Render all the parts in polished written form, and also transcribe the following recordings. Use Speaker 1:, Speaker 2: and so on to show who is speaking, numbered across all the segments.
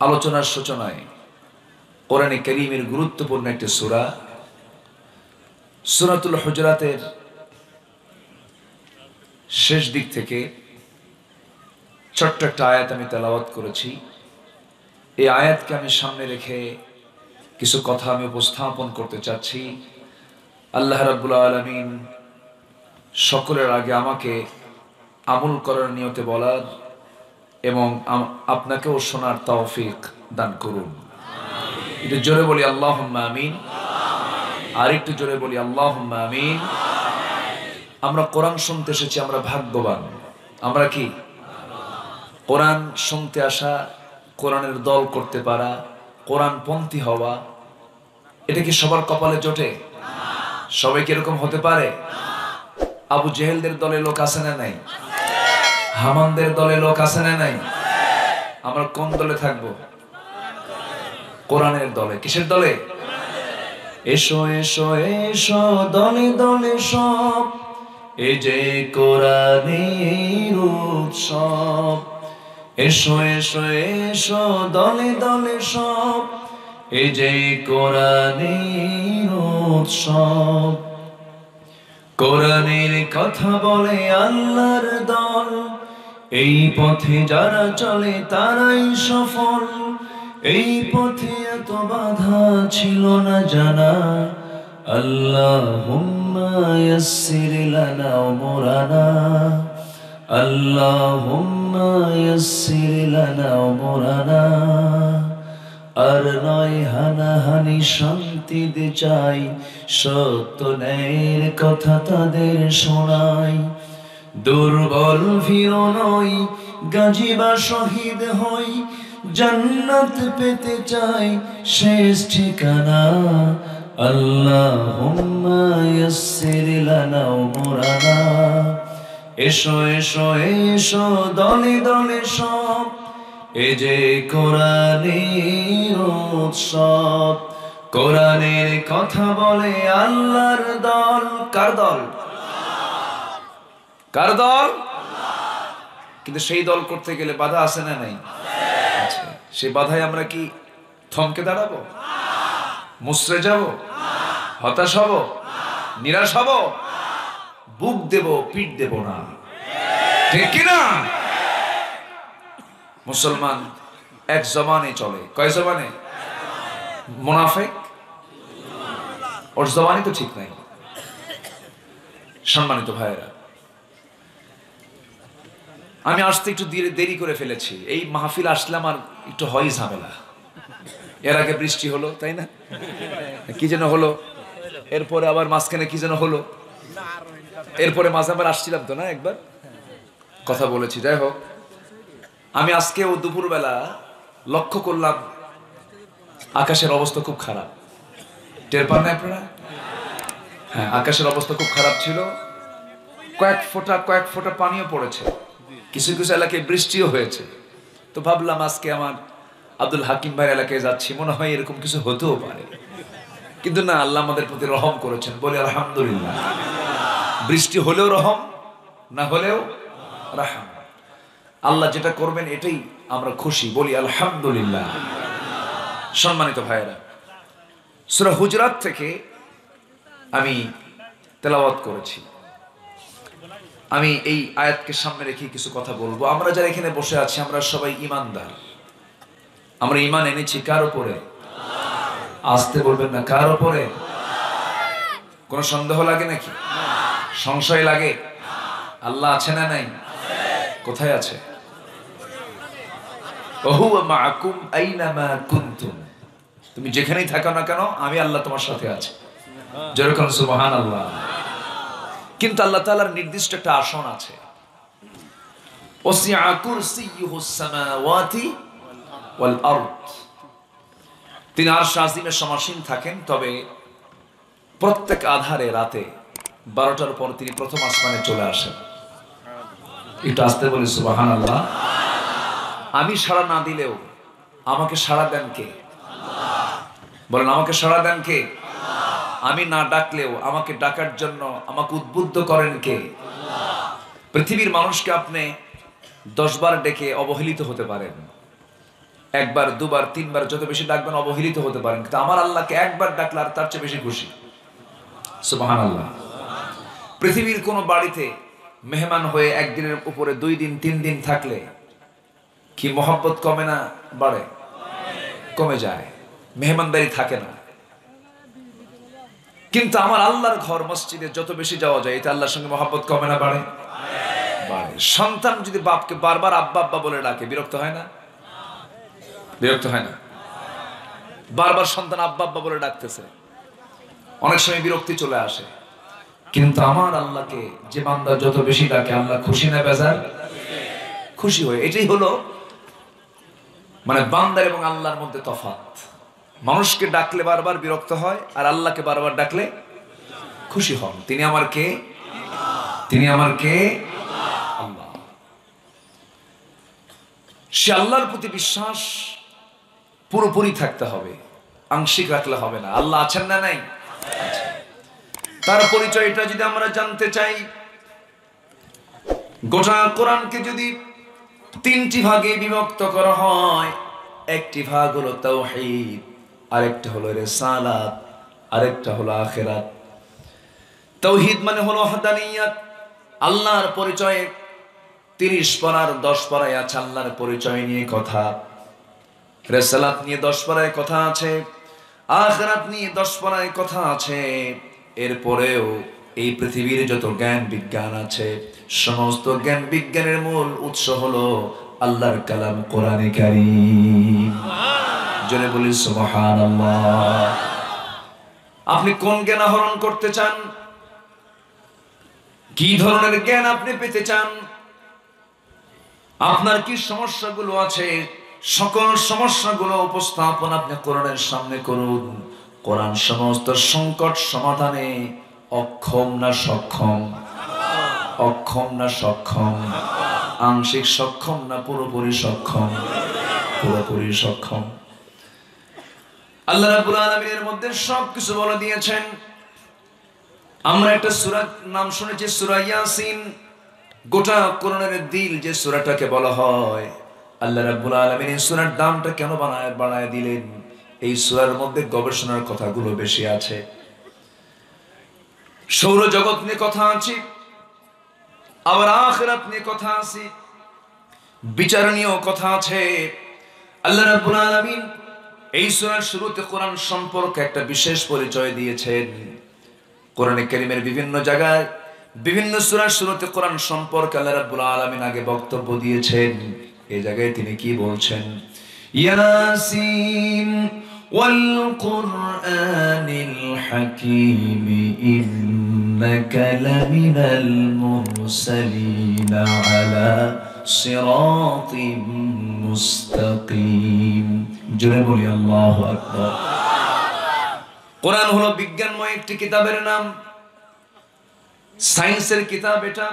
Speaker 1: আলোচনার সূচনায় কোরআনে কারীমের গুরুত্বপূর্ণ একটি সূরা সূরাতুল হুজরাতের শেষ দিক থেকে ছোট্ট একটা আয়াত আমি তেলাওয়াত করেছি। এই আয়াতকে আমি সামনে রেখে কিছু কথা আমি উপস্থাপন করতে চাচ্ছি। আল্লাহ রাব্বুল আলামিন সকলের আগে আমাকে আমল করার নিয়তে বলার এবং আপনাকেও শোনার তৌফিক দান করুন। একটু জোরে বলি আল্লাহুম্মা আমিন। আর একটু জোরে বলি আল্লাহুম্মা আমিন। আমরা কোরআন শুনতে এসেছি, আমরা ভাগ্যবান। আমরা কি কোরআন শুনতে আসা, কোরআনের দল করতে পারা, কোরআনপন্থী হওয়া, এটা কি সবার কপালে জোটে? সবাই কি এরকম হতে পারে? আবু জেহেলদের দলে লোক আছে না নাই? হামানদের দলে লোক আছে না নাই? আমরা কোন দলে থাকবো? কোরআনের দলে। কিসের দলে? এসো এসো এসো দলে দলে সব, এই যে কোরআনের উৎসব। এসো এসো এসো দলে দলে সব, এই যে কোরআনের উৎসব। কোরআনের কথা বলে আল্লাহর দল, এই পথে যারা চলে তারাই সফল। এই পথে এত বাধা ছিল না জানা, আল্লাহুম্মা ইয়াসসির লানা উমরানা, আল্লাহুম্মা ইয়াসসির লানা উমরানা। আর নয় হানাহানি, শান্তি দে চাই, সত্য ন্যায়ের কথা তাদের শোনাই। দুর্বল ভীরু নই, গাজী বা শহীদ হই, জান্নাত পেতে চাই শেষ ঠিকানা। আল্লাহুম্মা ইয়াসসির লানা উমরানা। এসো এসো এসো দলে দলে সব, এই যে কোরআনের উৎসব। কোরআনের কথা বলে আল্লাহর দল। কার দল? কার দল? কিন্তু সেই দল করতে গেলে বাধা আছে না নাই? আছে। সেই বাধায় আমরা কি থমকে দাঁড়াবো? মুসরে যাব? হতাশ হব? নিরাশ হব? বুক দেব, পিঠ দেব না। ঠিক কিনা? মুসলমান এক জবানে চলে। কয় জবানে? মুনাফিক ওর জবানই তো ঠিক নাই। সম্মানিত ভাইয়েরা, আমি আসতে একটু দেরি করে ফেলেছি। এই মাহফিল আসলাম আর একটু হয় ঝামেলা। এর আগে বৃষ্টি হলো, তাই না? কি যেন হলো, এরপরে আবার মাঝখানে কি যেন হলো, এরপরে মাঝে আবার আসছিলাম তো না, একবার কথা বলেছি। যাই হোক, আমি আজকে ও দুপুরবেলা লক্ষ্য করলাম আকাশের অবস্থা খুব খারাপ। টের পান না আপনারা? হ্যাঁ, আকাশের অবস্থা খুব খারাপ ছিল। কয়েক ফোঁটা পানিও পড়েছে, কিছু কিছু এলাকায় বৃষ্টিও হয়েছে। তো ভাবলাম আজকে আমার আব্দুল হাকিম ভাইয়ের এলাকায় যাচ্ছি, মনে হয় এরকম কিছু হতেও পারে। কিন্তু না, আল্লাহ আমাদের প্রতি রহম করেছেন, বলি আলহামদুলিল্লাহ। বৃষ্টি হলেও রহম, না হলেও রহম। আল্লাহ যেটা করবেন এটাই আমরা খুশি, বলি আলহামদুলিল্লাহ। সম্মানিত ভাইয়েরা, সূরা হুজরাত থেকে আমি তেলাওয়াত করেছি। আমি এই আয়াতকে সামনে রেখে কিছু কথা বলবো। আমরা যারা এখানে বসে আছি, আমরা সবাই ঈমানদার। আমরা ঈমান এনেছি কার উপরে? আসতে বলবেন না, কার উপরে? কোনো সন্দেহ লাগে নাকি? সংশয় লাগে? আল্লাহ আছে না নাই? কোথায় আছে? ওহুয়া মাআকুম আইনামা কুনতুম। তুমি যেখানেই থাকো না কেন, আমি আল্লাহ তোমার সাথে আছি। যেরকম সুবহানাল্লাহ। কিন্তু আল্লাহ তাআলার নির্দিষ্ট একটা আসন আছে। ওয়াসিআ কুরসিয়ুহুস সামাওয়াতি ওয়াল আরদ। তিনি আরশ আজিমে সমাসীন থাকেন। তবে প্রত্যেক আধারে রাতে 12টার পর তিনি প্রথম আসমানে চলে আসেন। একটু আসতে বলি সুবহানাল্লাহ। আমি সাড়া না দিলেও আমাকে সাড়া দেন কে? বলেন, আমাকে সাড়া দেন কে? আমি না ডাকলেও আমাকে ডাকার জন্য আমাকে উদ্বুদ্ধ করেন কে? পৃথিবীর মানুষকে আপনি 10 বার ডেকে অবহেলিত হতে পারেন, একবার, দুবার, তিনবার যত বেশি ডাকবেন অবহেলিত হতে পারেন, কিন্তু আমার আল্লাহকে একবার ডাকলে আর তার চেয়ে বেশি খুশি। সুবহানাল্লাহ। পৃথিবীর কোন বাড়িতে মেহমান হয়ে একদিনের উপরে 2 দিন 3 দিন থাকলে কি মহব্বত কমে না বাড়ে? কমে যায়, মেহমানদারি থাকে না। কিন্তু আমার আল্লাহর ঘর মসজিদে যত বেশি যাওয়া যায়, এটা আল্লাহর সঙ্গে মহব্বত কমে না বাড়ে? বাড়ে। সন্তান যদি বাপকে বারবার আব্বা আব্বা বলে ডাকে, বিরক্ত হয় না? বিরক্ত হয় না? বারবার সন্তান আব্বা আব্বা বলে ডাকতেছে, অনেক সময় বিরক্তি চলে আসে। কিন্তু আমার আল্লাহকে যে বান্দা যত বেশি ডাকে, আল্লাহ খুশি না বেজার? খুশি হয়। এটাই হলো মানে বান্দার এবং আল্লাহর মধ্যে তফাৎ। মানুষকে ডাকলে বারবার বিরক্ত হয়, আর আল্লাহকে বারবার ডাকলে খুশি হন। তিনি আমার কে? তিনি আমার কে? আল্লাহ। সে আল্লাহর প্রতি বিশ্বাস পুরোপুরি থাকতে হবে, আংশিক রাখলে হবে না। আল্লাহ আছেন না নাই? তার পরিচয়টা যদি আমরা জানতে চাই, গোটা কোরআনকে যদি 3টি ভাগে বিভক্ত করা হয়, একটি ভাগ হলো তাওহীদ, আরেকটা হলো রিসালাত, আরেকটা হলো আখিরাত। তাওহীদ মানে হলো ওয়াহদানিয়াত, আল্লাহর পরিচয়। 30 পারার 10 পারায় আছে আল্লাহর পরিচয় নিয়ে কথা। রিসালাত নিয়ে 10 পারায় কথা আছে, আখিরাত নিয়ে 10 পারায় কথা আছে। এরপরেও এই পৃথিবীর যত জ্ঞান বিজ্ঞান আছে, সমস্ত জ্ঞান বিজ্ঞানের মূল উৎস হলো আল্লাহর কালাম কোরআনে কারীম। জোরে বলি সুবহানাল্লাহ। আপনি কোন জ্ঞান আহরণ করতে চান? কি ধরনের জ্ঞান আপনি পেতে চান? আপনার কি সমস্যাগুলো আছে, সকল সমস্যাগুলো উপস্থাপন আপনি কোরআনের সামনে করুন। কোরআন সমস্ত সংকট সমাধানে অক্ষম না সক্ষম? অক্ষম না সক্ষম? আংশিক সক্ষম না পুরোপুরি সক্ষম? পুরোপুরি সক্ষম। আল্লাহ রাব্বুল আলামিনের মধ্যে সবকিছু বলে দিয়েছেন। আমরা একটা সূরার নাম শুনেছি, সূরা ইয়াসিন। গোটা কোরআনের দিল যে সূরাটাকে বলা হয়, আল্লাহ রাব্বুল আলামিন এই সূরার দামটা কেন বানায় দিলেন? এই সূরার মধ্যে গবেষণার কথাগুলো বেশি আছে। সৌরজগৎ নিয়ে কথা আছে, আবার আখিরাত নিয়ে কথা আছে, বিচার নিয়েও কথা আছে। আল্লাহ রাব্বুল আলামিন এই সূরার শুরুতে কোরআন সম্পর্কে একটা বিশেষ পরিচয় দিয়েছেন। কোরআনে কারীমের বিভিন্ন জায়গায় বিভিন্ন সূরার শুরুতে কোরআন সম্পর্কে আল্লাহ রাব্বুল আলামিন আগে বক্তব্য দিয়েছেন। এই জায়গায় তিনি কি বলছেন? ইয়াসিন ওয়াল কুরআনিল হাকীম ইন্নাকা লামিনাল মুরসালিন আলা সিরাতিম মুস্তাকিম। জোরে বলি আল্লাহু আকবার। কোরআন হলো বিজ্ঞানময় একটি কিতাবের নাম, সায়েন্সের কিতাব এটা।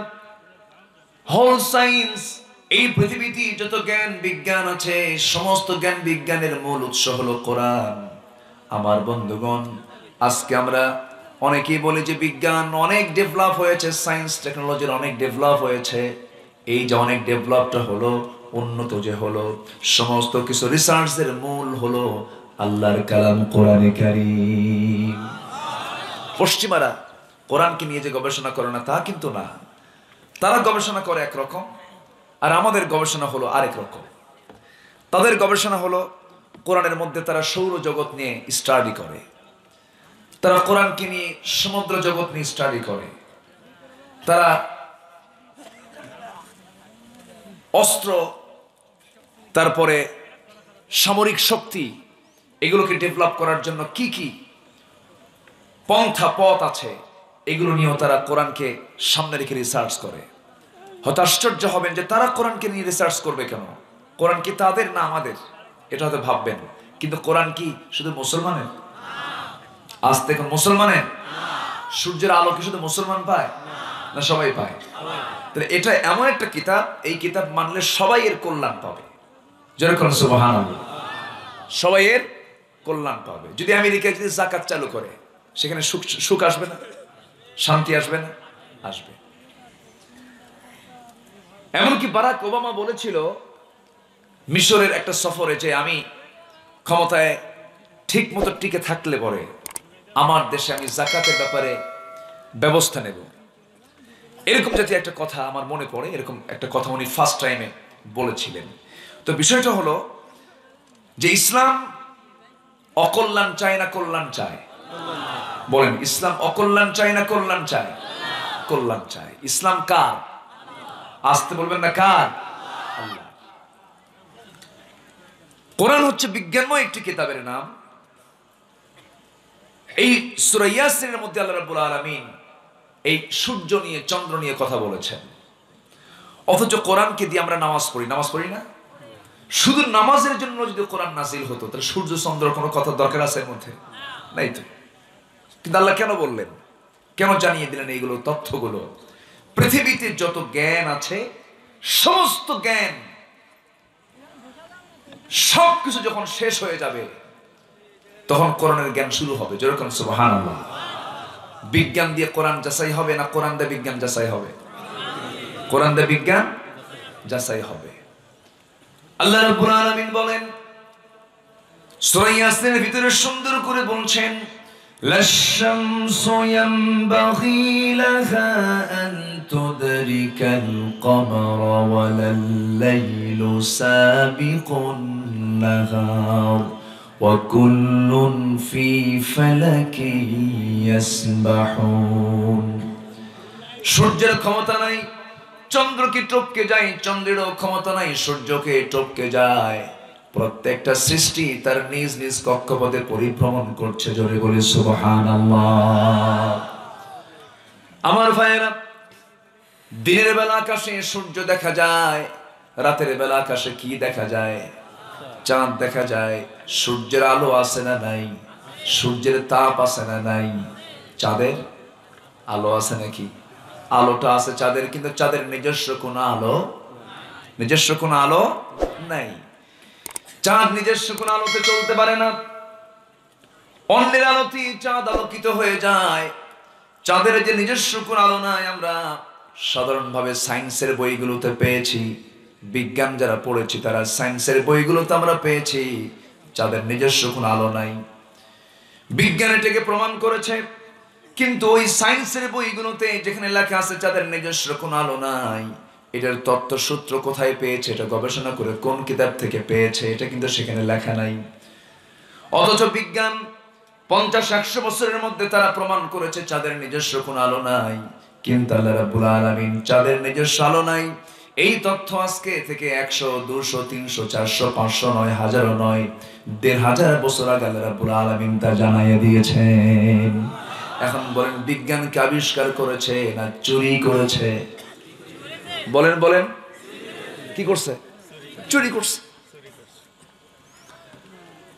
Speaker 1: হোল সায়েন্স, এই পৃথিবীতে যত জ্ঞান বিজ্ঞান আছে, সমস্ত জ্ঞান বিজ্ঞানের মূল উৎস হলো কোরআন। আমার বন্ধুগণ, আজকে আমরা অনেকেই বলি যে বিজ্ঞান অনেক ডেভেলপ হয়েছে, সায়েন্স টেকনোলজির অনেক ডেভেলপ হয়েছে। এই যে অনেক ডেভেলপটা হলো, উন্নত যে হলো, সমস্ত কিছু রিসার্চের মূল হলো আল্লাহর কালাম কোরআনে কারীম। পশ্চিমারা কোরআনকে নিয়ে যে গবেষণা করে না, তা কিন্তু না। তারা গবেষণা করে একরকম, আর আমাদের গবেষণা হলো আরেক রকম। তাদের গবেষণা হলো কোরআনের মধ্যে তারা সৌরজগৎ নিয়ে স্টাডি করে, তারা কোরআনকে নিয়ে সমুদ্র জগৎ নিয়ে স্টাডি করে, তারা অস্ত্র, তারপরে সামরিক শক্তি, এগুলোকে ডেভেলপ করার জন্য কি কি পথ আছে, এগুলো নিয়েও তারা কোরআনকে সামনে রেখে রিসার্চ করে। হয়তো আশ্চর্য হবেন যে তারা কোরআনকে নিয়ে রিসার্চ করবে কেন? কোরআন কি তাদের না আমাদের? এটা হয়তো ভাববেন, কিন্তু কোরআন কি শুধু মুসলমানের? আজ থেকে মুসলমানের? সূর্যের আলো কি শুধু মুসলমান পায় না সবাই পায়? তাহলে এটা এমন একটা কিতাব, এই কিতাব মানলে সবাই এর কল্যাণ পাবে। যেরকম সুবহানাল্লাহ, সবাই এর কল্যাণ পাবে। যদি আমেরিকায় যদি যাকাত চালু করে, সেখানে সুখ আসবে না? শান্তি আসবে না? আসবে। এমনকি বারাক ওবামা বলেছিল মিশরের একটা সফরে যে আমি ক্ষমতায় ঠিক মতো টিকে থাকলে পরে আমার দেশে আমি যাকাতের ব্যাপারে ব্যবস্থা নেব, এরকম জাতীয় একটা কথা আমার মনে পড়ে। এরকম একটা কথা উনি ফার্স্ট টাইমে বলেছিলেন। তো বিষয়টা হলো যে ইসলাম অকল্যাণ চায় না কল্যাণ চায়? বলেন, ইসলাম অকল্যাণ চায় না কল্যাণ চায়? কল্যাণ চায়। ইসলাম কার? আসতে বলবেন না, কার? আল্লাহ। কোরআন হচ্ছে বিজ্ঞানময় একটি কিতাবের নাম। এই সূরা ইয়াসিনের মধ্যে আল্লাহ রাব্বুল আলামিন এই সূর্য নিয়ে, চন্দ্র নিয়ে কথা বলেছেন। অথচ কোরআনকে দিয়ে আমরা নামাজ পড়ি, নামাজ পড়ি না? শুধু নামাজের জন্য যদি কোরআন নাজিল হতো তাহলে সূর্য চন্দ্র কোনো কথার দরকার আছে এর মধ্যে? নাই তো। কিন্তু আল্লাহ কেন বললেন, কেন জানিয়ে দিলেন এইগুলো তথ্যগুলো? পৃথিবীতে যত জ্ঞান আছে সমস্ত জ্ঞান সবকিছু যখন শেষ হয়ে যাবে তখন কোরআনের জ্ঞান শুরু হবে। যেরকম সুবহানাল্লাহ। বিজ্ঞান দিয়ে কোরআন যাচাই হবে না কোরআন দিয়ে বিজ্ঞান যাচাই হবে? কোরআন দিয়ে বিজ্ঞান যাচাই হবে। আল্লাহ রাব্বুল আলামিন বলেন সূরা ইয়াসিনের ভিতরে সুন্দর করে বলছেন, লাশ-শামসু ইয়ানবাগি লাহা আন তুদরিকাল কমারা ওয়ালাল-লাইলু সাবিকুন নাহার ওয়া কুল্লুন ফি ফালাকিন ইয়াসবাহুন। সূর্যের ক্ষমতা নাই চন্দ্রকে টপকে যায়, চন্দ্রেরও ক্ষমতা নাই সূর্যকে টপকে যায়। প্রত্যেকটা সৃষ্টি তার নিজ নিজ কক্ষপথে পরিভ্রমণ করছে। জোরে বলে সুবহানাল্লাহ। আমার ভাইয়েরা, দিনের বেলা আকাশে সূর্য দেখা যায়, রাতের বেলা আকাশে কি দেখা যায়? চাঁদ দেখা যায়। সূর্যের আলো আছে না নাই? সূর্যের তাপ আছে না নাই? চাঁদের আলো আছে নাকি? আলোটা আছে চাঁদের, কিন্তু চাঁদের নিজস্ব কোনো আলো, নিজস্ব কোনো আলো নাই। চাঁদ নিজস্ব কোনো আলোতে চলতে পারে না। অন্যের আলোতে চাঁদ আলোকিত হয়ে যায়। চাঁদের যে নিজস্ব কোনো আলো নাই, আমরা সাধারণভাবে সায়েন্সের বইগুলোতে পেয়েছি। বিজ্ঞান যারা পড়েছি তারা সায়েন্সের বইগুলোতে আমরা পেয়েছি চাঁদের নিজস্ব কোনো আলো নাই। বিজ্ঞান এটাকে প্রমাণ করেছে। কিন্তু ওই সায়েন্সের বইগুলোতে যেখানে লেখা আছে চাঁদের নিজস্ব কোনো আলো নাই, এটার তত্ত্বসূত্র কোথায় পেয়েছে, এটা গবেষণা করে কোন কিতাব থেকে পেয়েছে, এটা কিন্তু সেখানে লেখা নাই। অথচ বিজ্ঞান 50-100 বছরের মধ্যে তারা প্রমাণ করেছে চাঁদের নিজস্ব কোনো আলো নাই। কিন্তু আল্লাহ রাব্বুল আলামিন চাঁদের নিজস্ব আলো নাই এই তথ্য আজকে থেকে 100, 200, 300, 400, 500 নয়, হাজারও নয়, 1500 বছর আগে আল্লাহ রাব্বুল আলামিন তা জানাইয়া দিয়েছেন। এখন বলেন, বিজ্ঞানকে আবিষ্কার করেছে না চুরি করেছে? বলেন বলেন, কি করছে? চুরি করছে।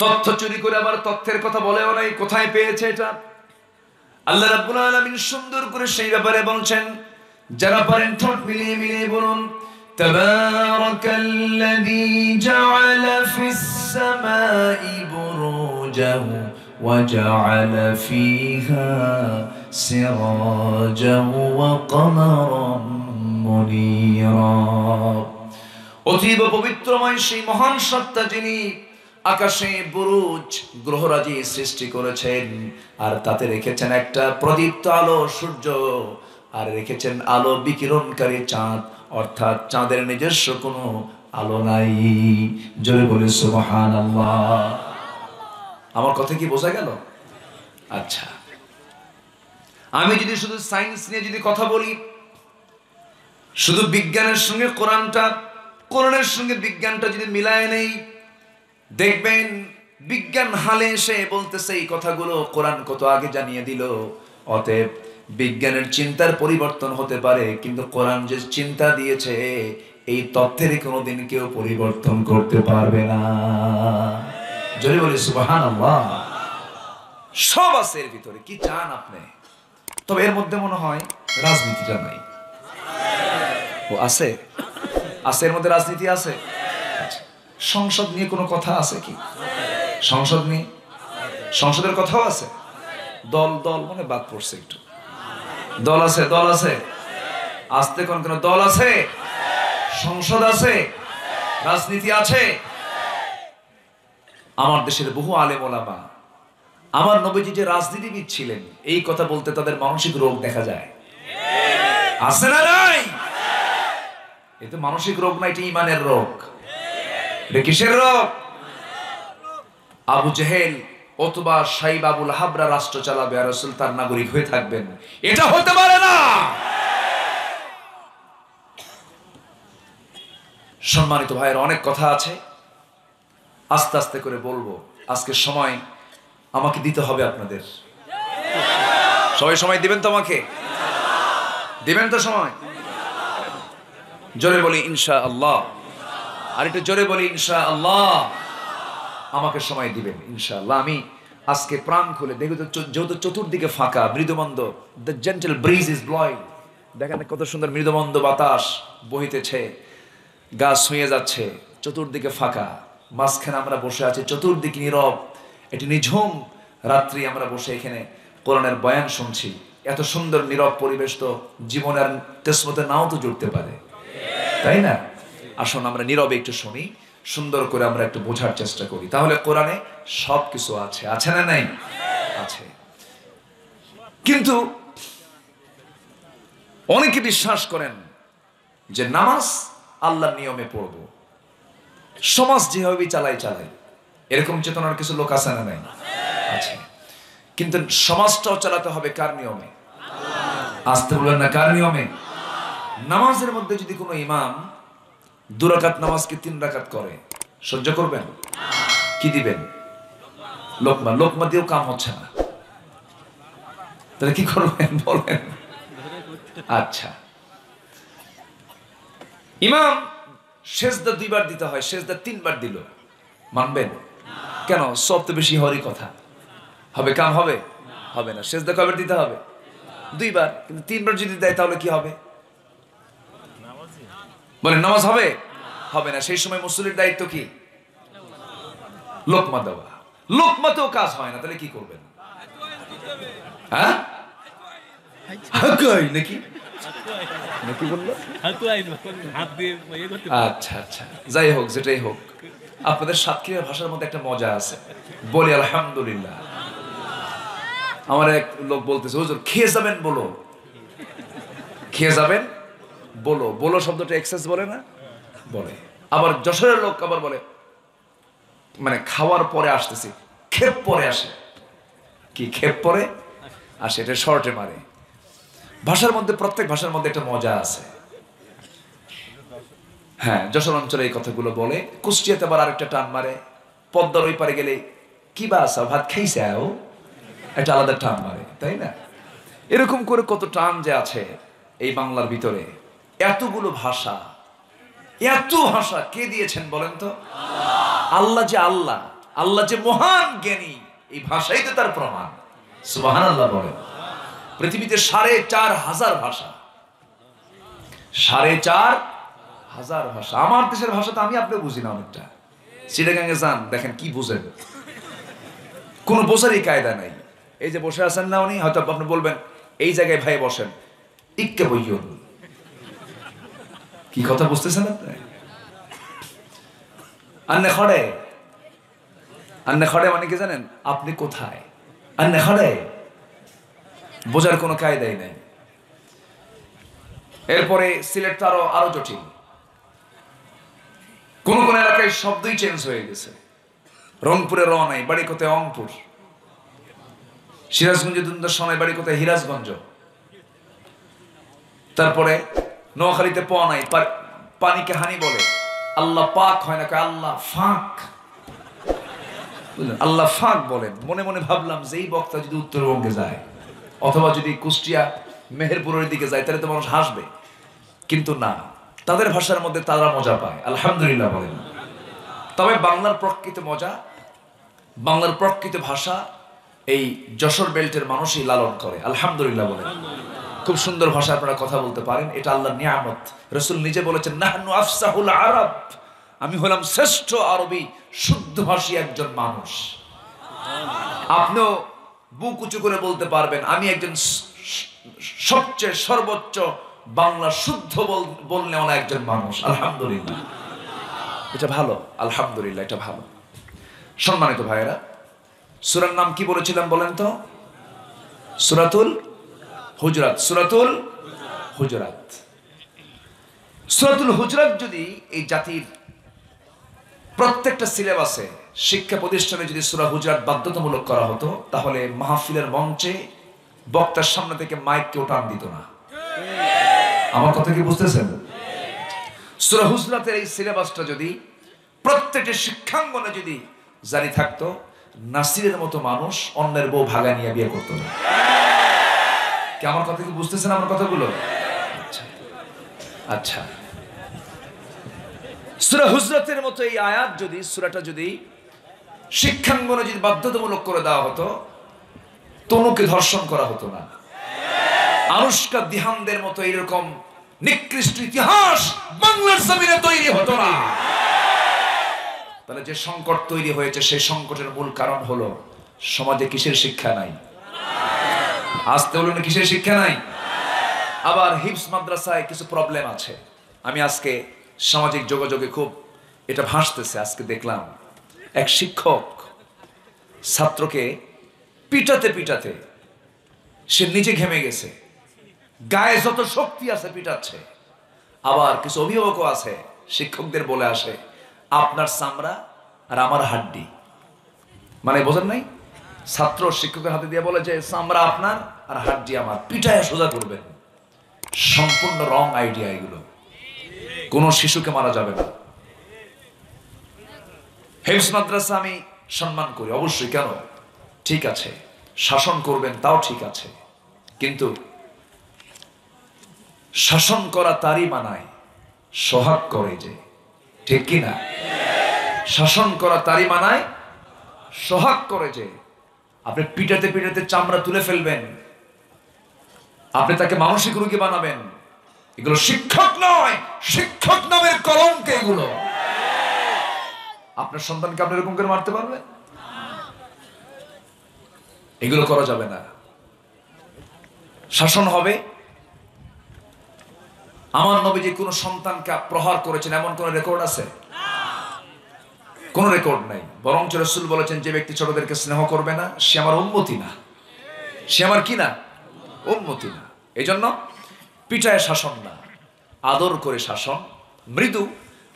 Speaker 1: তথ্য চুরি করে আবার তথ্যের কথা বলেও নাই, কোথায় পেয়েছে এটা? আল্লাহ রাব্বুল আলামিন সুন্দর করে সেই ব্যাপারে বলছেন। যারা পারেন ঠোঁট মিলিয়ে মিলিয়ে বলুন, তাবারাকাল্লাযী জাআলা ফিস সামাই বুরুজাহু ওয়া জাআলা ফীহা সিরাজাও ওয়া কমারাম মুনীরা। অতীব পবিত্রময় সেই মহান সত্তা যিনি আকাশে বুরুজ গ্রহরাজি সৃষ্টি করেছেন, আর তাতে রেখেছেন একটা প্রদীপ্ত আলো সূর্য, আর রেখেছেন আলো বিকিরণকারী চাঁদ। অর্থাৎ চাঁদের নিজস্ব কোনো আলো নাই। জোরে বলে সুবহানাল্লাহ। আমার কথা কি বোঝা গেল? আচ্ছা, আমি যদি শুধু সায়েন্স নিয়ে যদি কথা বলি, শুধু বিজ্ঞানের সঙ্গে কোরআনটা, কোরআনের সঙ্গে বিজ্ঞানটা যদি মিলায় নেই, দেখবেন বিজ্ঞান হালে এসে বলতেছে এই কথাগুলো কোরআন কত আগে জানিয়ে দিল। অতএব বিজ্ঞানের চিন্তার পরিবর্তন হতে পারে, কিন্তু কোরআন যে চিন্তা দিয়েছে এই তথ্যের কোনোদিন কেউ পরিবর্তন করতে পারবে না। জোরে বলি সুবহানাল্লাহ। সব আছে এর ভিতরে, কি চান আপনি? তবে এর মধ্যে মনে হয় রাজনীতিটা নাই। ও আছে, আছে, এর মধ্যে রাজনীতি আছে। সংসদ নিয়ে কোনো কথা আছে কি? সংসদ নিয়ে, সংসদের কথাও আছে। দল দল মনে বাদ পড়ছে একটু। দল আছে, দল আছে, আসতে কোন কোন দল আছে, সংসদ আছে, রাজনীতি আছে। আমার দেশের বহু আলেম ওলামা, আমার নবীজি যে রাজনীতিবিদ ছিলেন, এই কথা বলতে তাদের মানসিক রোগ দেখা যায়। আছে না নাই? এটা মানসিক রোগ না, এটা ইমানের রোগ। এটা কিসের রোগ? আবু জেহেল অথবা সাইব আবুল হাবরা রাষ্ট্র চালাবে আর রাসূল তার নাগরিক হয়ে থাকবেন, এটা হতে পারে না। সম্মানিত ভাইয়ের, অনেক কথা আছে, আস্তে আস্তে করে বলবো। আজকে সময় আমাকে দিতে হবে আপনাদের। সবাই সময় দিবেন তো? আমাকে দিবেন তো সময়? জোরে বলি ইনশাআল্লাহ। আর একটু জোরে বলি ইনশাআল্লাহ। আমাকে সময় দিবেন ইনশাআল্লাহ। আমি আজকে প্রাণ খুলে দেখো, যেহেতু চতুর্দিকে ফাঁকা, মৃদুমন্দ, the gentle breeze is blowing, দেখেন কত সুন্দর মৃদুমন্দ বাতাস বহিতেছে, গাছ ছুঁয়ে যাচ্ছে, চতুর্দিকে ফাঁকা, মাঝখানে আমরা বসে আছি, চতুর্দিকে নীরব, এটি নিঝুম রাত্রি, আমরা বসে এখানে কোরআনের বয়ান শুনছি। এত সুন্দর নীরব পরিবেশ তো জীবনের কিসমতে নাও তো জুড়তে পারে, তাই না? আসুন আমরা নীরবে একটু শুনি, সুন্দর করে আমরা একটু বোঝার চেষ্টা করি, তাহলে কোরআনে সব কিছু আছে। আছে না নাই? আছে। কিন্তু অনেকে বিশ্বাস করেন যে নামাজ আল্লাহর নিয়মে পড়ব, সমাজ যেভাবে চালাই, এরকম চেতনার কিছু লোক আছে না নাই? আছে। কিন্তু সমাজটাও চালাতে হবে কার নিয়মে? আসতে বলেন না, কার নিয়মে? নামাজের মধ্যে যদি কোনো ইমাম 2 রাকাত নামাজকে 3 রাকাত করে, সহ্য করবেন? কি দিবেন? লোকমা। লোকমা দিয়েও কাম হচ্ছে না, তাহলে কি করবেন বলেন? আচ্ছা, ইমাম সেজদা 2 বার দিতে হয়, সেজদা 3 বার দিল, মানবেন? কেন? সব তো বেশি হওয়ারই কথা। হবে কাম? হবে? হবে না। সেজদা কয়বার দিতে হবে? 2 বার। কিন্তু 3 বার যদি দেয় তাহলে কি হবে বলেন? নামাজ হবে? হবে না। সেই সময় মুসল্লির দায়িত্ব কি? লোকমা দেওয়া। লোকমাতেও কাজ হয় না, তাহলে কি করবেন? হ্যাঁ, নাকি নাকি বললো? আচ্ছা আচ্ছা, যাই হোক, যেটাই হোক, আপনাদের সাতক্ষীরা ভাষার মধ্যে একটা মজা আছে, বলি আলহামদুলিল্লাহ। আমার এক লোক বলতেছে, হুজুর খেয়ে যাবেন বলো, খেয়ে যাবেন বলো। বলো শব্দটা এক্সেস বলে না? বলে। আবার যশোরের লোক আবার বলে, মানে খাওয়ার পরে আসতেছি, খেপ পরে আসে। কি খেপ পরে আসে? এটা শর্টে মারে। ভাষার মধ্যে, প্রত্যেক ভাষার মধ্যে একটা মজা আছে। হ্যাঁ, যশোর অঞ্চলে এই কথাগুলো বলে। কুষ্টিয়াতে আবার আরেকটা টান মারে। পদ্মার ওই পারে গেলে কি বা আসা, ভাত খাইছাও, একটা আলাদা টান মারে, তাই না? এরকম করে কত টান যে আছে এই বাংলার ভিতরে। এতগুলো ভাষা, এত ভাষা কে দিয়েছেন বলেন তো? আল্লাহ যে আল্লাহ, আল্লাহ যে মহান জ্ঞানী, এই ভাষাই তো তার প্রমাণ। সুবহানাল্লাহ বলেন। পৃথিবীতে 4,500 ভাষা, 4,500 ভাষা। আমার দেশের ভাষা তো আমি আপনি বুঝি না অনেকটা। চিটাগাঙ্গে যান, দেখেন কি বুঝেন, কোনো বোঝারই কায়দা নাই। এই যে বসে আছেন না উনি, হয়তো আপনি বলবেন এই জায়গায় ভাই বসেন, ইক্কে বইয়ন, কি কথা বুঝতেছেন আপনি? আন্নে খড়ে, আন্নে খড়ে মানে কি জানেন? আপনি কোথায়? আন্নে খড়ে, বোঝার কোনো কায়দাই নাই। এরপরে সিলেট তো আরো জটিল। কোন কোন এলাকায় শব্দই চেঞ্জ হয়ে গেছে। রংপুরে র নাই, বাড়ি কোথায় অংপুর। সিরাজগঞ্জে দুন্দর সময়, বাড়ি কোথায় হিরাজগঞ্জ। তারপরে নোয়াখালীতে প নাই, পানিকে হানি বলে। আল্লাহ পাক হয় না, আল্লাহ ফাঁক। আল্লাহ ফাঁক বলেন। মনে মনে ভাবলাম যে এই বক্তা যদি উত্তরবঙ্গে যায় অথবা যদি কুষ্টিয়া মেহেরপুরের দিকে যায় তাহলে তো মানুষ হাসবে, কিন্তু না, তাদের ভাষার মধ্যে তারা মজা পায়। আলহামদুলিল্লাহ বলেন। তবে বাংলার প্রকৃত মজা, বাংলার প্রকৃত ভাষা এই যশোর বেল্টের মানুষই লালন করে। আলহামদুলিল্লাহ বলেন। খুব সুন্দর ভাষা আপনারা কথা বলতে পারেন, এটা আল্লাহর নিয়ামত। রাসূল নিজে বলেছেন, নাহনু আফসাহুল আরব, আমি হলাম শ্রেষ্ঠ আরবি শুদ্ধভাষী একজন মানুষ। আপনিও বুক উঁচু করে বলতে পারবেন, আমি একজন সবচেয়ে সর্বোচ্চ বাংলা শুদ্ধ বললে একজন মানুষ। আলহামদুলিল্লাহ। এটা ভালো, আলহামদুলিল্লাহ, এটা ভালো। সম্মানিত ভাইয়েরা, সূরার নাম কি বলেছিলাম বলেন তো? সূরাতুল হুজরাত। সূরাতুল হুজরাত। সূরাতুল হুজরাত যদি এই জাতির প্রত্যেকটা সিলেবাসে, শিক্ষা প্রতিষ্ঠানে যদি সূরা হুজরাত বাধ্যতামূলক করা হতো, তাহলে মাহফিলের মঞ্চে বক্তার সামনে থেকে মাইক কেউ টান দিত না। আমার কথা কি বুঝতেছেন? সূরা হুজরাতের এই সিলেবাসটা যদি প্রত্যেকটা শিক্ষাঙ্গনে যদি জারি থাকতো, নাসিরের মতো মানুষ অন্যের বউ ভাগা নিয়ে বিয়ে করতো না। কি আমার কথা কি বুঝতেছেন আমার কথাগুলো? আচ্ছা, সূরা হুজরাতের মতো এই আয়াত যদি, সূরাটা যদি শিক্ষাঙ্গনে যদি বাধ্যতামূলক করে দেওয়া হতো, তনুকে ধর্ষণ করা হতো না। আনুষ্কা দিহানদের মতো এরকম নিকৃষ্ট ইতিহাস বাংলার জমিনে তৈরি হতো না। তাহলে যে সংকট তৈরি হয়েছে, সেই সংকটের মূল কারণ হলো সমাজে কিসের শিক্ষা নাই? আসতে হলো না, কিসের শিক্ষা নাই? আবার হিফজ মাদ্রাসায় কিছু প্রবলেম আছে। আমি আজকে সামাজিক যোগাযোগে খুব এটা ভাসতেছে, আজকে দেখলাম এক শিক্ষক ছাত্রকে পিটাতে পিটাতে সে নিজে ঘেমে গেছে, গায়ে যত শক্তি আছে পিটাচ্ছে। আবার কিছু অভিভাবকও আছে, শিক্ষকদের বলে আসে, আপনার চামড়া আর আমার হাড্ডি। মানে বোঝেন নাই? ছাত্র শিক্ষকের হাতে দিয়ে বলে যে চামড়া আপনার আর হাড্ডি আমার, পিটায় সোজা করবেন। সম্পূর্ণ রং আইডিয়া এগুলো। কোন শিশুকে মারা যাবে না। হিফজ মাদ্রাসা আমি সম্মান করি অবশ্যই, কেন? ঠিক আছে, শাসন করবেন তাও ঠিক আছে, কিন্তু শাসন করা তারই মানায় সোহাগ করে যে, ঠিক কি না? শাসন করা তারই মানায় সোহাগ করে যে। আপনি পিটাতে পিটাতে চামড়া তুলে ফেলবেন, আপনি তাকে মানসিক রোগী বানাবেন, এগুলো শিক্ষক নয়, শিক্ষক নামের কলঙ্ক এগুলো। আপনার সন্তানকে আপনি এরকম করে মারতে পারবেন? এগুলো করা যাবে না। শাসন হবে। আমার নবীজি কোন সন্তানকে প্রহার করেছেন এমন কোন রেকর্ড আছে? কোন রেকর্ড নাই। বরঞ্চ রাসূল বলেছেন, যে ব্যক্তি ছোটদেরকে স্নেহ করবে না, সে আমার উম্মতি না। সে আমার কি না? উম্মতি না। এজন্য পিটায় শাসন না, আদর করে শাসন। মৃদু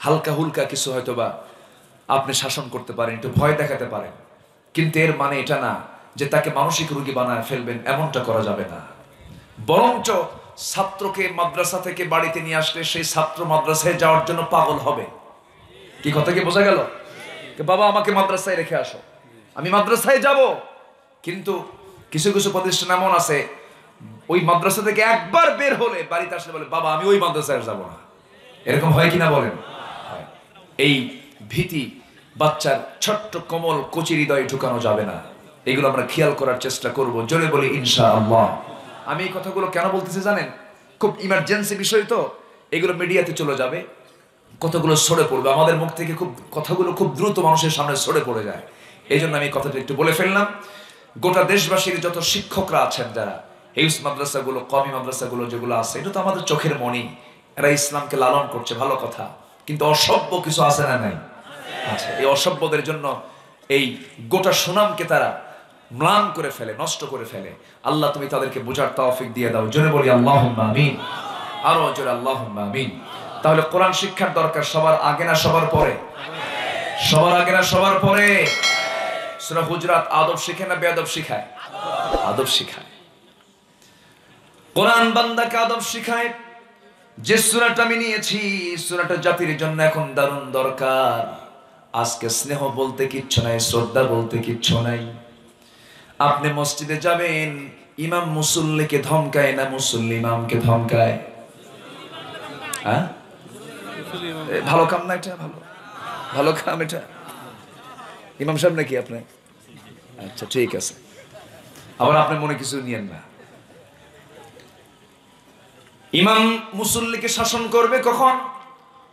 Speaker 1: হালকা হুলকা কিছু হয়তোবা আপনি শাসন করতে পারেন, একটু ভয় দেখাতে পারেন, কিন্তু এর মানে এটা না যে তাকে মানসিক রোগী বানায় ফেলবেন, এমনটা করা যাবে না। বরঞ্চ ছাত্রকে মাদ্রাসা থেকে বাড়িতে নিয়ে আসলে সেই ছাত্র মাদ্রাসায় যাওয়ার জন্য পাগল হবে। কি কথা কি বোঝা গেল? বাবা আমাকে মাদ্রাসায় রেখে আসো, আমি মাদ্রাসায় যাব। কিন্তু কিছু কিছু প্রতিষ্ঠান এমন আছে, ওই মাদ্রাসা থেকে একবার বের হলে বাড়িতে আসলে বলে, বাবা আমি ওই মাদ্রাসায় যাব না। এরকম হয় কিনা বলেন? এই ভীতি বাচ্চার ছোট্ট কোমল কচি হৃদয়ে ঢুকানো যাবে না। এগুলো আমরা খেয়াল করার চেষ্টা করব, জোরে বলি ইনশাআল্লাহ। আমি এই কথাগুলো কেন বলতেছি জানেন? খুব ইমার্জেন্সি বিষয় তো, এগুলো মিডিয়াতে চলে যাবে, কথাগুলো সরে পড়বে আমাদের মুখ থেকে, খুব কথাগুলো খুব দ্রুত মানুষের সামনে সরে পড়ে যায়। এই জন্য আমি কথাটা একটু বলে ফেললাম। গোটা দেশবাসীর যত শিক্ষকরা আছেন, যারা হিফজ মাদ্রাসাগুলো, কওমি মাদ্রাসাগুলো যেগুলো আছে, এটা তো আমাদের চোখের মণি, এরা ইসলামকে লালন করছে, ভালো কথা। কিন্তু অসভ্য কিছু আছে না নাই? আচ্ছা, এই অসভ্যদের জন্য এই গোটা সুনামকে তারা ম্লান করে ফেলে, নষ্ট করে ফেলে। আল্লাহ তুমি তাদেরকে বোঝার তৌফিক দিয়ে দাও, জোরে বলি আল্লাহুম্মা আমিন। আরো জোরে আল্লাহুম্মা আমিন। তাহলে কোরআন শিক্ষার দরকার সবার আগে না সবার পরে? সবার আগে না সবার পরে? সূরা হুজরাত আদব শিখায় না বেয়াদব শিখায়? আদব শিখায়। কোরআন বান্দাকে আদব শিখায়। যে সূরাটা আমি নিয়েছি, সূরাটা জাতির জন্য এখন দারুণ দরকার। আজকে স্নেহ বলতে কিচ্ছু নাই, শ্রদ্ধা বলতে কিচ্ছু নাই। আপনি মসজিদে যাবেন, ইমাম মুসল্লিকে ধমকায় না মুসল্লি ইমামকে ধমকায়? হ্যাঁ, ভালো কাম না এটা? ভালো ভালো কাম এটা। ইমাম সাহেব নাকি আপনি? আচ্ছা ঠিক আছে। আবার আপনি মনে কিছু নিয়েন না। ইমাম মুসল্লিকে শাসন করবে কখন?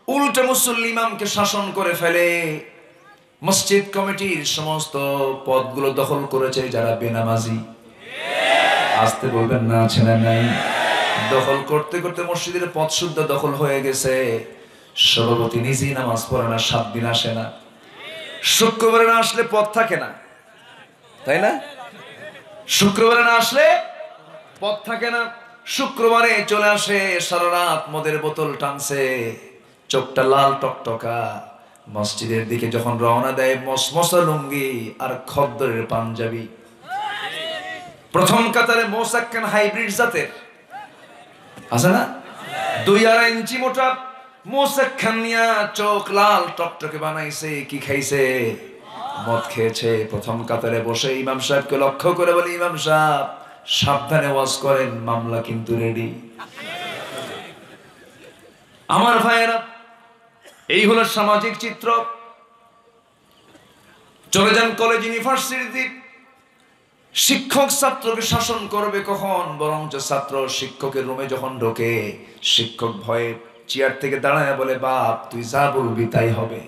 Speaker 1: উল্টা মুসল্লি ইমামকে শাসন করে ফেলে। মসজিদ কমিটির সমস্ত পদগুলো দখল করেছে যারা বেনামাজি। আসতে বলবেন না, আছে না নাই? দখল করতে করতে মসজিদের পদ শুদ্ধ দখল হয়ে গেছে। সভাপতি নিজেই নামাজ পড়ে না, 7 দিন আসে না। শুক্রবারে না আসলে পথ থাকে না, তাই না? শুক্রবারে না আসলে পথ থাকে না। শুক্রবারে চলে আসে, সারা রাত মদের বোতল টানছে, চোখটা লাল টকটকা। মসজিদের দিকে যখন রওনা দেয়, মসমসা লুঙ্গি আর খদ্দরের পাঞ্জাবি, প্রথম কাতারে মোসাক্কান হাইব্রিড জাতের আছে না, 2-2.5 ইঞ্চি মোটা মোসাক্কান নিয়া চোখ লাল টকটকে বানাইছে। কি খাইছে? মদ খেয়েছে। প্রথম কাতারে বসে ইমাম সাহেবকে লক্ষ্য করে বলে, ইমাম সাহেব সাবধানে ওয়াজ করেন, মামলা কিন্তু রেডি। আমার ভাইয়েরা, এই হলো সামাজিক চিত্র। চলে যান কলেজ ইউনিভার্সিটিতে, শিক্ষক ছাত্রকে শাসন করবে কখন? বরঞ্চ ছাত্র শিক্ষকের রুমে যখন ঢোকে, শিক্ষক ভয়ে চেয়ার থেকে দাঁড়ায় বলে, বাপ তুই যা বলবি তাই হবে।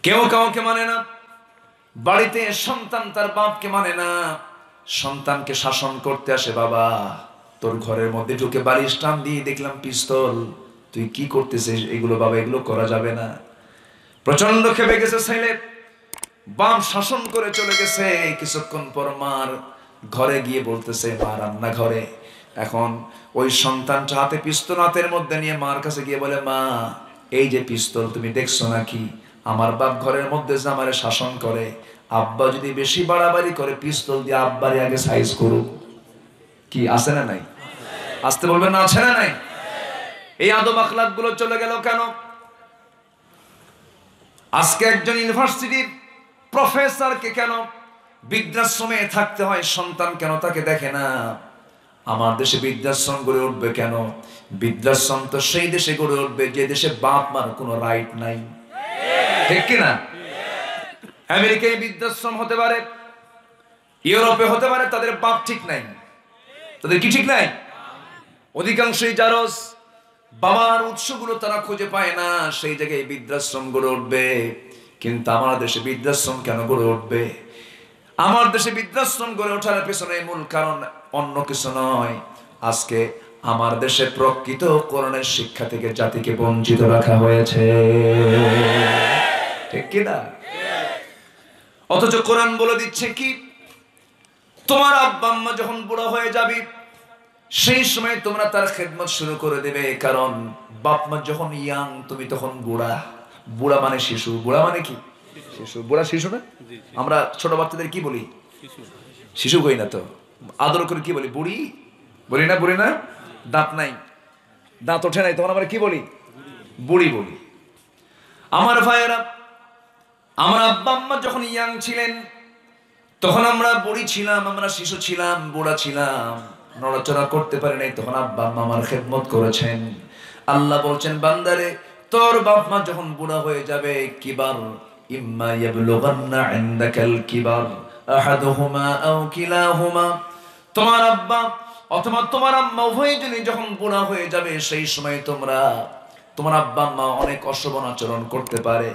Speaker 1: কেউ কাউকে মানে না। বাড়িতে সন্তান তার বাপকে মানে না, সন্তানকে শাসন করতে আসে। বাবা তোর ঘরের মধ্যে ঢুকে বালিশ টান দিয়ে দেখলাম পিস্তল, তুই কি করতেছিস? এগুলো বাবা, এগুলো করা যাবে না। প্রচন্ড খেপে গেছে ছেলে, বাপ শাসন করে চলে গেছে। কিছুক্ষণ পর মার ঘরে গিয়ে বলতেছে, মা রান্না ঘরে। এখন ওই সন্তানটা হাতে পিস্তল হাতের মধ্যে নিয়ে মার কাছে গিয়ে বলে, মা এই যে পিস্তল, তুমি দেখছো নাকি আমার বাপ ঘরের মধ্যে যে আমারে শাসন করে, আব্বা যদি বেশি বাড়াবাড়ি করে পিস্তল দিয়ে আব্বারে আগে সাইজ করুক। কি আছে না নাই? আসতে বলবেন না, আছে না নাই? এই আদব আখলাক গুলো চলে গেল কেন? আজকে একজন ইউনিভার্সিটির প্রফেসরকে কেন বৃদ্ধাশ্রমে থাকতে হয়? সন্তান কেন তাকে দেখে না? আমার দেশে বৃদ্ধাশ্রম গড়ে উঠবে কেন? বৃদ্ধাশ্রম তো সেই দেশে গড়ে উঠবে যে দেশে বাপ মার কোনো রাইট নাই, ঠিক কিনা? আমেরিকায় বৃদ্ধাশ্রম হতে পারে, ইউরোপে হতে পারে, তাদের বাপ ঠিক নাই। তাদের কি ঠিক নাই? অধিকাংশই জারজ, বাবার উৎসগুলো তারা খুঁজে পায় না, সেই জায়গায় বৃদ্ধাশ্রম গড়ে উঠবে। কিন্তু আমার দেশে বৃদ্ধাশ্রম কেন গড়ে উঠবে? আমার দেশে বৃদ্ধাশ্রম গড়ে ওঠার পেছনে মূল কারণ অন্য কিছু নয়। আজকে আমার দেশে প্রকৃত কোরআনের শিক্ষা থেকে জাতিকে বঞ্চিত রাখা হয়েছে, ঠিক কিনা? অথচ কোরআন বলে দিচ্ছে কি, তোমার আব্বা আম্মা যখন বুড়া হয়ে যাবে সেই সময় তোমরা তার খেদমত শুরু করে দেবে। কারণ বাপ মা যখন ইয়াং, তুমি তখন বুড়া। বুড়া মানে শিশু। বুড়া মানে কি? শিশু। বুড়া শিশু না? আমরা ছোট বাচ্চাদের কি বলি? শিশু কই না তো, আদর করে কি বলি? বুড়ি বলি না? বুড়ি না? দাঁত নাই, দাঁত ওঠে নাই, তখন আমরা কি বলি? বুড়ি বলি। আমার ভাইয়েরা, আমার আব্বা আম্মা যখন ইয়াং ছিলেন তখন আমরা বুড়ি ছিলাম, আমরা শিশু ছিলাম, বুড়া ছিলাম, নড়াচড়া করতে পারি নাই, তখন আব্বা আম্মা আমার খেদমত করেছেন। আল্লাহ বলছেন, বান্দারে তোর বাপ মা যখন বুড়া হয়ে যাবে, কিবার ইম্মা ইয়াবলুগান্না ইনদাকাল কিবার আহাদুহুমা আও কিলাহুমা, তোমার আব্বা অথবা তোমার আম্মা উভয়জনই যখন বুড়া হয়ে যাবে, সেই সময় তোমার আব্বা আম্মা অনেক অশোভন আচরণ করতে পারে,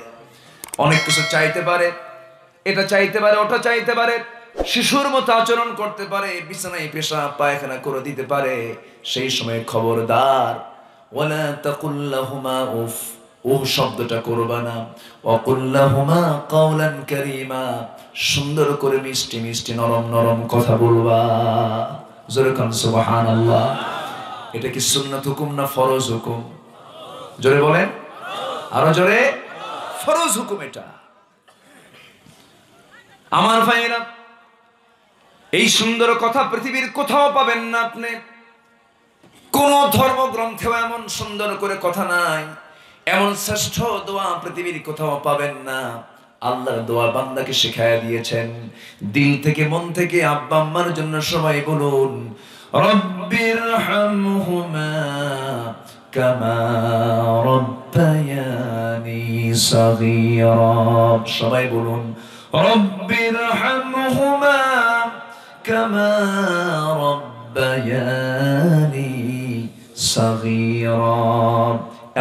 Speaker 1: অনেক কিছু চাইতে পারে, এটা চাইতে পারে, ওটা চাইতে পারে, শিশুর মতো আচরণ করতে পারে, বিছানায় পেশাব পায়খানা করে দিতে পারে। সেই সময় খবরদার, ওয়ালা তাকুল লাহুমা উফ, উফ শব্দটা করবা না। ওয়াকুল লাহুমা কাওলান কারীমা, সুন্দর করে মিষ্টি মিষ্টি নরম নরম কথা বলবা। জোরে কান সুবহানাল্লাহ। এটা কি সুন্নাত হুকুম না ফরজ হুকুম? জোরে বলেন, আরো জোরে। ফরজ হুকুম এটা। আমার ভাইয়েরা, এই সুন্দর কথা পৃথিবীর কোথাও পাবেন না আপনি। কোন ধর্মগ্রন্থেও এমন সুন্দর করে কথা নাই, এমন শ্রেষ্ঠ দোয়া পৃথিবীর কোথাও পাবেন না। আল্লাহর দোয়া বান্দাকে শিখায়া দিয়েছেন। দিল থেকে মন থেকে আব্বা আম্মার জন্য সবাই বলুন, রব্বিরহামহুমা কামা রব্বায়ানি সাগীরা। সবাই বলুন, রব্বিরহামহুমা কামা রব্বায়ানি সাগীরা।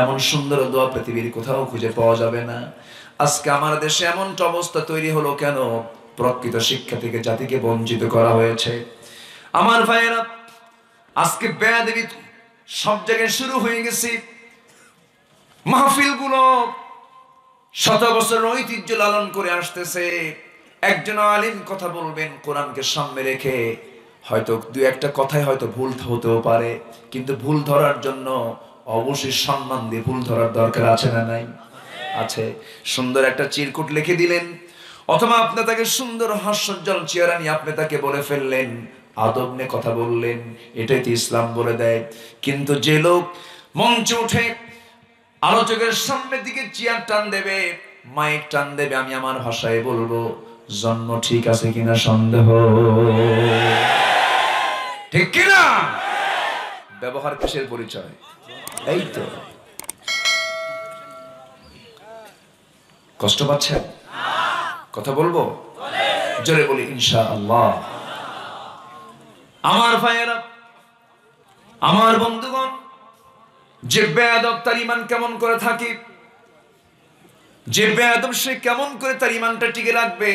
Speaker 1: এমন সুন্দর দোয়া পৃথিবীর কোথাও খুঁজে পাওয়া যাবে না। আজকে আমার দেশে এমনটা অবস্থা তৈরি হলো কেন? প্রকৃত শিক্ষা থেকে জাতিকে বঞ্চিত করা হয়েছে। আমার ভাইয়েরা, আজকে বেয়াদবি সব জায়গায় শুরু হয়ে গেছে। মাহফিলগুলো শত বছরের ঐতিহ্য লালন করে আসতেছে। একজন আলিম কথা বলবেন কোরআনকে সামনে রেখে, হয়তো দু একটা কথায় হয়তো ভুল হতেও পারে, কিন্তু ভুল ধরার জন্য অবশ্যই সম্মান দিয়ে ভুল ধরার দরকার আছে না নাই? আছে। সুন্দর একটা চিরকুট লিখে দিলেন, অথবা আপনি তাকে সুন্দর হাস্যোজ্জ্বল চেহারা নিয়ে আপনি তাকে বলে ফেললেন, আদব নিয়ে কথা বললেন, এটাই তো ইসলাম বলে দেয়। কিন্তু যে লোক মঞ্চে উঠে আলোচকের সামনের দিকে চেয়ার টান দেবে, মাইক টান দেবে, আমি আমার ভাষায় বলবো, জন্ম ঠিক আছে কিনা সন্দেহ, ঠিক কিনা? ব্যবহার কিসের পরিচয়? এই তো। কষ্ট পাচ্ছেন? কথা বলবো? জোরে বলি ইনশাআল্লাহ। আমার ভাইয়েরা, আমার বন্ধুগণ, যে বেয়াদব তার ঈমান কেমন করে থাকে, যে বেয়াদব সে কেমন করে তার ঈমানটা টিকে রাখবে?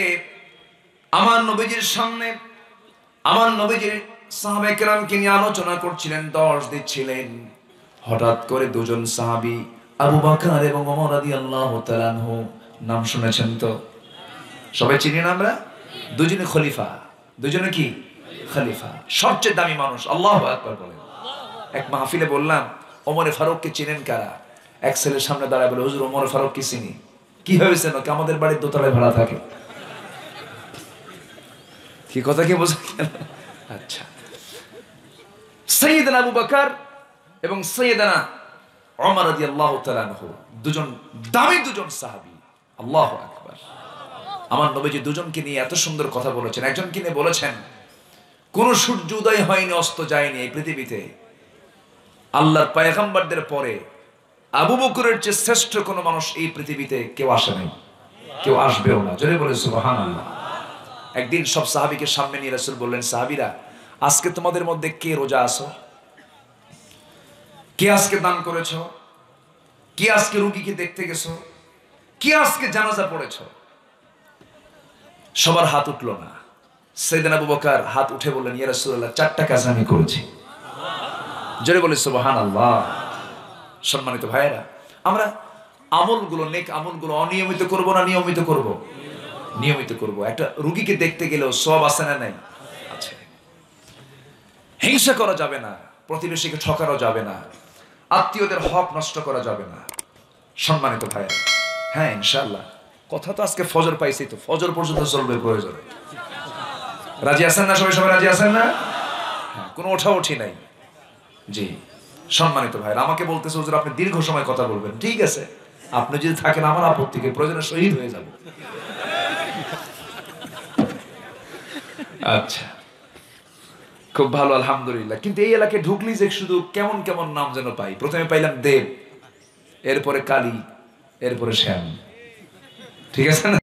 Speaker 1: আমার নবীজির সামনে আমার নবীজির সাহাবায়ে কেরামকে নিয়ে আলোচনা করছিলেন, দর্শ দিচ্ছিলেন। হঠাৎ করে দুজন সাহাবী আবু বকর এবং ওমর রাদিয়াল্লাহু তাআলা আনহু, নাম শুনেছেন তো? সবাই চিনি না আমরা? দুজনে খলিফা। দুজনে কি? খলিফা, সবচেয়ে দামি মানুষ। আল্লাহু আকবার বলেন। এক মাহফিলে বললাম, ওমরে ফারুককে চিনেন কারা? এক ছেলের সামনে দাঁড়ায় বলে, হুজুর ওমরে ফারুককে চিনি। কি হয়েছে নাকি? আমাদের বাড়ির দোতলায় ভাড়া থাকে। কি কথা কি বোঝা গেল? আচ্ছা, সাইয়েদনা আবু বকর এবং সাইয়েদনা ওমর রাদিয়াল্লাহু তাআলা আনহু, দুজন দামি দুজন সাহাবী। আল্লাহু আকবার। আমার নবীজি দুজনকে নিয়ে এত সুন্দর কথা বলেছেন। একজনকে নিয়ে বলেছেন, কোন সূর্য উদয় হয়নি, অস্ত যায়নি এই পৃথিবীতে। আল্লাহর পয়গম্বরদের পরে আবু বকরের চেয়ে শ্রেষ্ঠ কোন মানুষ এই পৃথিবীতে কেউ আসে নাই, কেউ আসবেও না। জোরে বলে সুবহানাল্লাহ। একদিন সব সাহাবীকে সামনে নিয়ে রাসূল বললেন, সাহাবীরা, আজকে তোমাদের মধ্যে কে রোজা আছো? কে আজকে দান করেছো? কে আজকে রোগীকে দেখতে গেছো? কে আজকে জানাজা পড়েছো? সবার হাত উঠলো না। সাইয়েদনা আবু বকর হাত উঠে বললেন, ইয়া রাসূলুল্লাহ, 4টা কাজ আমি করেছি। জোরে বলে সুবহানাল্লাহ। সম্মানিত ভাইয়েরা, আমরা আমলগুলো, নেক আমলগুলো অনিয়মিত করব না নিয়মিত করব? নিয়মিত করব। একটা রোগীকে দেখতে গেলেও সওয়াব আছে না নাই? আছে। হিংসা করা যাবে না, প্রতিবেশীকে ঠকানো যাবে না, আত্মীয়দের হক নষ্ট করা যাবে না। সম্মানিত ভাইয়েরা, হ্যাঁ ইনশাআল্লাহ, কথা তো আজকে ফজর পাইছি, তো ফজর পর্যন্ত চলবে প্রয়োজন। রাজি আছেন না সবাই? সবাই রাজি আছেন না? হ্যাঁ, কোনো ওঠা উঠি নাই। জি, সম্মানিত ভাইরা, আমাকে বলতেছে হুজুর আপনি দীর্ঘ সময় কথা বলবেন। ঠিক আছে, আপনি যদি থাকেন আমার আপত্তি কি, প্রয়োজনে শহীদ হয়ে যাব। আচ্ছা, খুব ভালো, আলহামদুলিল্লাহ। কিন্তু এই এলাকায় ঢুকলি যে শুধু কেমন কেমন নাম যেন পাই। প্রথমে পাইলাম দেব, এরপরে কালী, এরপরে শ্যাম। ঠিক আছে না?